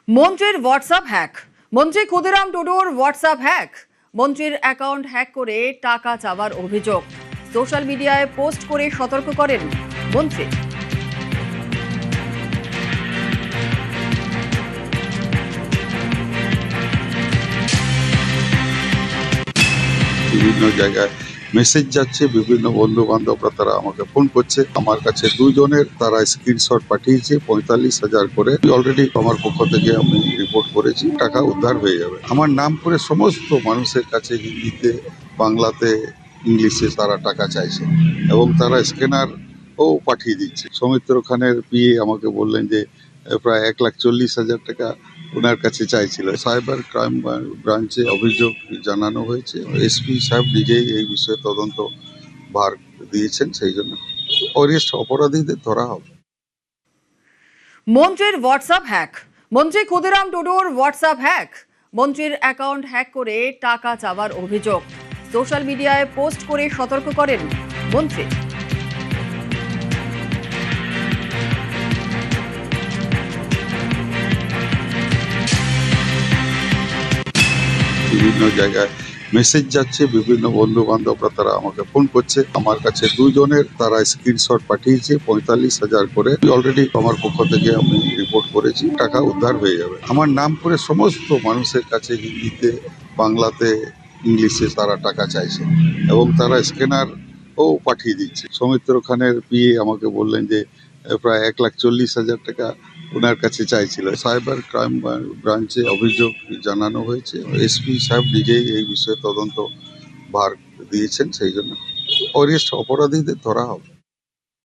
মন্ত্রীর WhatsApp hack. মন্ত্রী Khudiram Tudor WhatsApp hack. মন্ত্রীর অ্যাকাউন্ট হ্যাক করে টাকা চাওয়ার অভিযোগ। সোশ্যাল মিডিয়ায় পোস্ট করে সতর্ক করেন মন্ত্রী। বিভিন্ন জায়গায় মেসেজ যাচ্ছে, বিভিন্ন বন্ধু বান্ধবরা তারা আমাকে ফোন করছে। আমার কাছে দুজনের তারা স্ক্রিনশট পাঠিয়েছে 45,000 করে। অলরেডি আমার পক্ষ থেকে আমি রিপোর্ট করেছি, টাকা উদ্ধার হয়ে যাবে। আমার নাম করে সমস্ত মানুষের কাছে হিন্দিতে, বাংলাতে, ইংলিশে তারা টাকা চাইছে এবং তারা স্ক্যানারও পাঠিয়ে দিচ্ছে। সৌমিত্র খানের পিএ আমাকে বললেন যে প্রায় 1,40,000 টাকা ওনার কাছে চাইছিল। সাইবার ক্রাইম ব্রাঞ্চে অভিযোগ জানানো হয়েছে। এসপি সাহেব নিজেই এই বিষয়ে তদন্ত ভার দিয়েছেন, সেই জন্য অপরাধীদের ধরা হবে। মন্ত্রীর হোয়াটসঅ্যাপ হ্যাক। মন্ত্রী ক্ষুদিরাম টুডুর হোয়াটসঅ্যাপ হ্যাক। মন্ত্রীর অ্যাকাউন্ট হ্যাক করে টাকা চাওয়ার অভিযোগ। সোশ্যাল মিডিয়ায় পোস্ট করে সতর্ক করেন মন্ত্রী। বিভিন্ন জায়গায় মেসেজ যাচ্ছে, বিভিন্ন বন্ধু বান্ধবরা তারা আমাকে ফোন করছে। আমার কাছে দুজনের তারা স্ক্রিনশট পাঠিয়েছে 45,000 করে। অলরেডি আমার পক্ষ থেকে আমি রিপোর্ট করেছি, টাকা উদ্ধার হয়ে যাবে। আমার নাম করে সমস্ত মানুষের কাছে হিন্দিতে, বাংলাতে, ইংলিশে তারা টাকা চাইছে এবং তারা স্ক্যানারও পাঠিয়ে দিচ্ছে। সৌমিত্র খানের পিএ আমাকে বললেন যে প্রায় 1,40,000 টাকা ওনার কাছে চাইছিল। সাইবার ক্রাইম ব্রাঞ্চে অভিযোগ জানানো হয়েছে। এসপি সাহেব নিজেই এই বিষয়ে তদন্ত ভার দিয়েছেন, সেই জন্য অপরাধীদের ধরা হবে।